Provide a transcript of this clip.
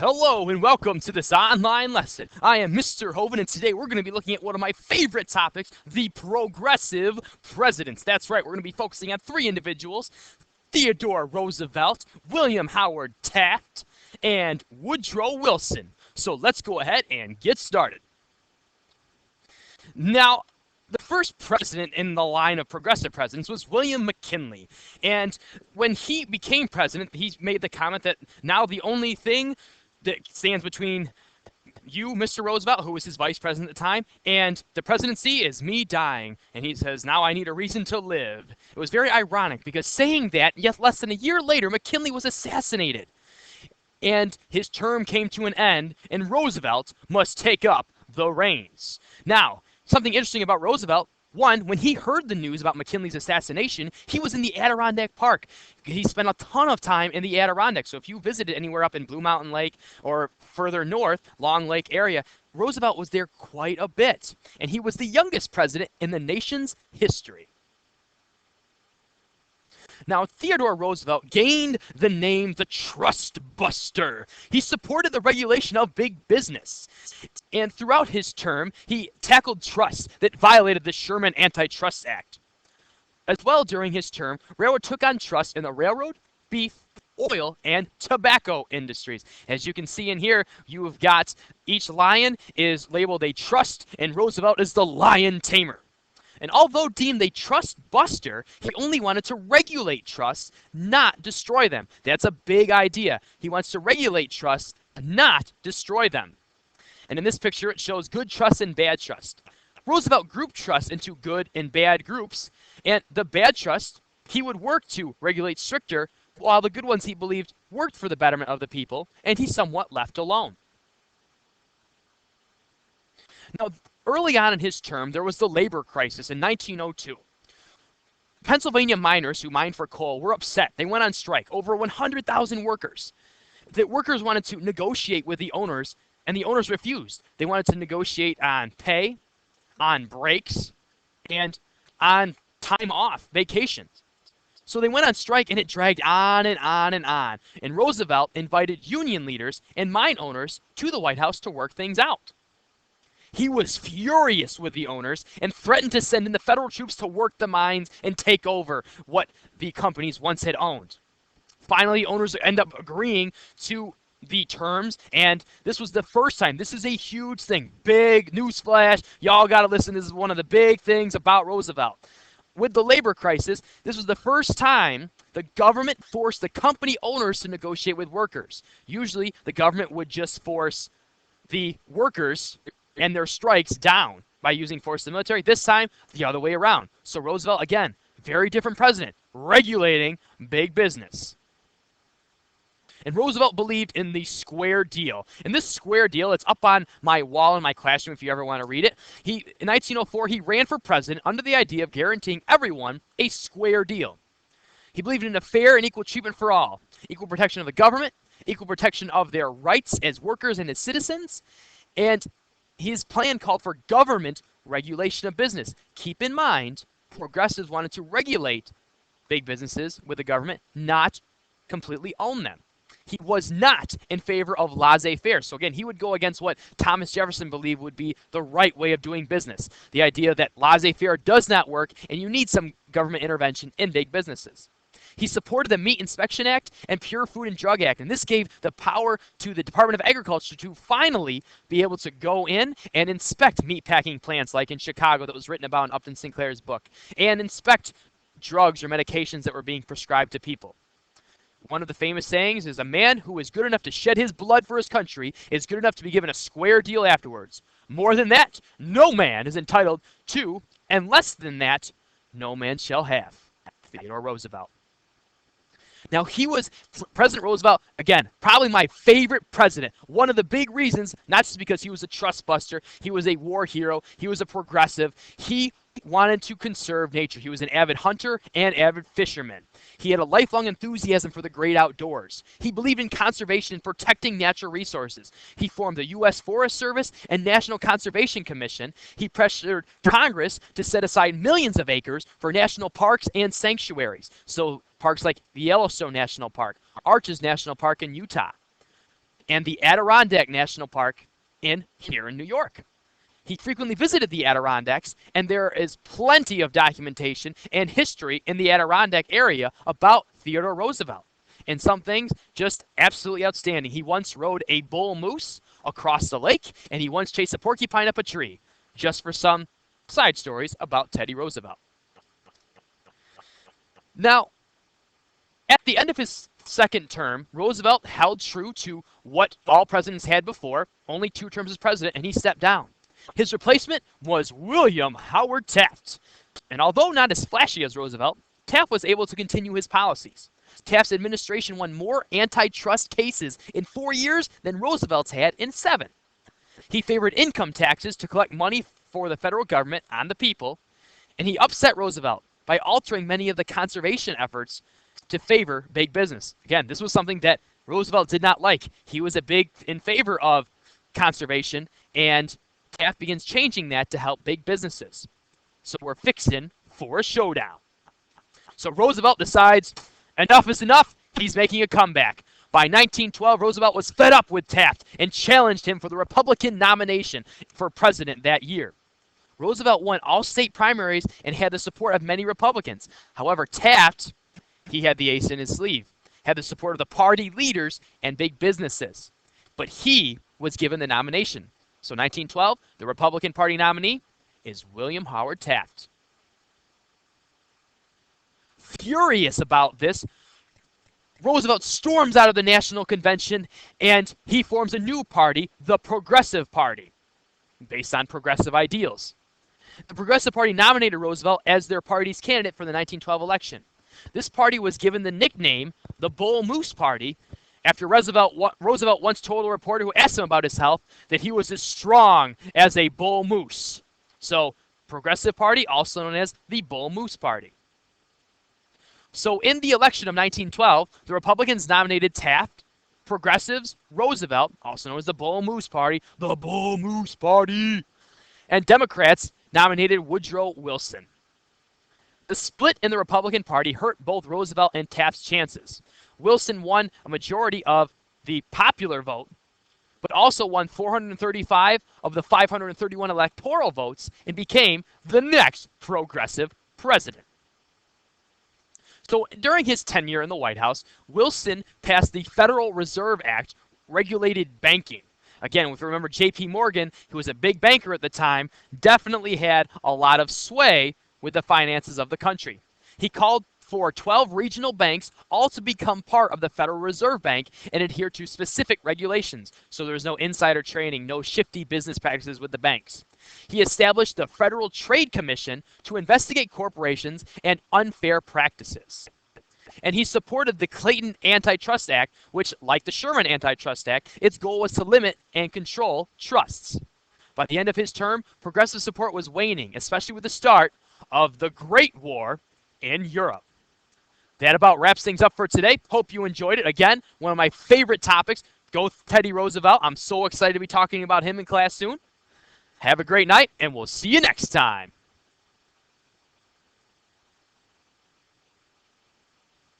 Hello and welcome to this online lesson. I am Mr. Hoven, and today we're going to be looking at one of my favorite topics, the progressive presidents. That's right, we're going to be focusing on three individuals: Theodore Roosevelt, William Howard Taft, and Woodrow Wilson. So let's go ahead and get started. Now, the first president in the line of progressive presidents was William McKinley. And when he became president, he made the comment that now the only thing that stands between you, Mr. Roosevelt, who was his vice president at the time, and the presidency is me dying. And he says, now I need a reason to live. It was very ironic because saying that, yet less than a year later, McKinley was assassinated. And his term came to an end, and Roosevelt must take up the reins. Now, something interesting about Roosevelt: one, when he heard the news about McKinley's assassination, he was in the Adirondack Park. He spent a ton of time in the Adirondack. So if you visited anywhere up in Blue Mountain Lake or further north, Long Lake area, Roosevelt was there quite a bit. And he was the youngest president in the nation's history. Now, Theodore Roosevelt gained the name the Trust Buster. He supported the regulation of big business. And throughout his term, he tackled trusts that violated the Sherman Antitrust Act. As well, during his term, railroad took on trusts in the railroad, beef, oil, and tobacco industries. As you can see in here, you have got each lion is labeled a trust, and Roosevelt is the lion tamer. And although deemed a trust buster, he only wanted to regulate trusts, not destroy them. That's a big idea. He wants to regulate trusts, not destroy them. And in this picture, it shows good trust and bad trust. Roosevelt grouped trusts into good and bad groups, and the bad trust he would work to regulate stricter, while the good ones he believed worked for the betterment of the people, and he somewhat left alone. Now, early on in his term, there was the labor crisis in 1902. Pennsylvania miners who mined for coal were upset. They went on strike, over 100,000 workers. The workers wanted to negotiate with the owners, and the owners refused. They wanted to negotiate on pay, on breaks, and on time off, vacations. So they went on strike, and it dragged on and on and on. And Roosevelt invited union leaders and mine owners to the White House to work things out. He was furious with the owners and threatened to send in the federal troops to work the mines and take over what the companies once had owned. Finally, owners end up agreeing to the terms, and this was the first time. This is a huge thing. Big newsflash. Y'all got to listen. This is one of the big things about Roosevelt. With the labor crisis, this was the first time the government forced the company owners to negotiate with workers. Usually, the government would just force the workers and their strikes down by using force of the military. This time, the other way around. So Roosevelt, again, very different president, regulating big business. And Roosevelt believed in the square deal. And this square deal, it's up on my wall in my classroom if you ever want to read it. In 1904, he ran for president under the idea of guaranteeing everyone a square deal. He believed in a fair and equal treatment for all, equal protection of the government, equal protection of their rights as workers and as citizens, and his plan called for government regulation of business. Keep in mind, progressives wanted to regulate big businesses with the government, not completely own them. He was not in favor of laissez-faire. So again, he would go against what Thomas Jefferson believed would be the right way of doing business. The idea that laissez-faire does not work and you need some government intervention in big businesses. He supported the Meat Inspection Act and Pure Food and Drug Act, and this gave the power to the Department of Agriculture to finally be able to go in and inspect meatpacking plants like in Chicago that was written about in Upton Sinclair's book, and inspect drugs or medications that were being prescribed to people. One of the famous sayings is, a man who is good enough to shed his blood for his country is good enough to be given a square deal afterwards. More than that, no man is entitled to, and less than that, no man shall have. Theodore Roosevelt. Now, President Roosevelt, again, probably my favorite president. One of the big reasons, not just because he was a trust buster, he was a war hero, he was a progressive, he wanted to conserve nature. He was an avid hunter and avid fisherman. He had a lifelong enthusiasm for the great outdoors. He believed in conservation and protecting natural resources. He formed the U.S. Forest Service and National Conservation Commission. He pressured Congress to set aside millions of acres for national parks and sanctuaries. So parks like the Yellowstone National Park, Arches National Park in Utah. and the Adirondack National Park here in New York. He frequently visited the Adirondacks, and there is plenty of documentation and history in the Adirondack area about Theodore Roosevelt. And some things just absolutely outstanding. He once rode a bull moose across the lake, and he once chased a porcupine up a tree, just for some side stories about Teddy Roosevelt. Now, at the end of his second term, Roosevelt held true to what all presidents had before, only 2 terms as president, and he stepped down. His replacement was William Howard Taft. And although not as flashy as Roosevelt, Taft was able to continue his policies. Taft's administration won more antitrust cases in 4 years than Roosevelt's had in 7. He favored income taxes to collect money for the federal government on the people, and he upset Roosevelt by altering many of the conservation efforts to favor big business. Again, this was something that Roosevelt did not like. He was in favor of conservation, and Taft begins changing that to help big businesses. So we're fixing for a showdown. So Roosevelt decides enough is enough. He's making a comeback. By 1912, Roosevelt was fed up with Taft and challenged him for the Republican nomination for president that year. Roosevelt won all state primaries and had the support of many Republicans. However, Taft, he had the ace in his sleeve, had the support of the party leaders and big businesses. But he was given the nomination. So 1912, the Republican Party nominee is William Howard Taft. Furious about this, Roosevelt storms out of the National Convention and he forms a new party, the Progressive Party, based on progressive ideals. The Progressive Party nominated Roosevelt as their party's candidate for the 1912 election. This party was given the nickname the Bull Moose Party after Roosevelt once told a reporter who asked him about his health that he was as strong as a bull moose. So, Progressive Party, also known as the Bull Moose Party. So in the election of 1912, the Republicans nominated Taft, Progressives, Roosevelt, also known as the Bull Moose Party, and Democrats nominated Woodrow Wilson. The split in the Republican Party hurt both Roosevelt and Taft's chances. Wilson won a majority of the popular vote, but also won 435 of the 531 electoral votes and became the next progressive president. So during his tenure in the White House, Wilson passed the Federal Reserve Act, regulated banking. Again, if you remember J.P. Morgan, who was a big banker at the time, definitely had a lot of sway with the finances of the country. He called for 12 regional banks all to become part of the Federal Reserve Bank and adhere to specific regulations. So there's no insider trading, no shifty business practices with the banks. He established the Federal Trade Commission to investigate corporations and unfair practices. And he supported the Clayton Antitrust Act, which, like the Sherman Antitrust Act, its goal was to limit and control trusts. By the end of his term, progressive support was waning, especially with the start of the Great War in Europe. That about wraps things up for today. Hope you enjoyed it. Again, one of my favorite topics, go Teddy Roosevelt. I'm so excited to be talking about him in class soon. Have a great night, and we'll see you next time.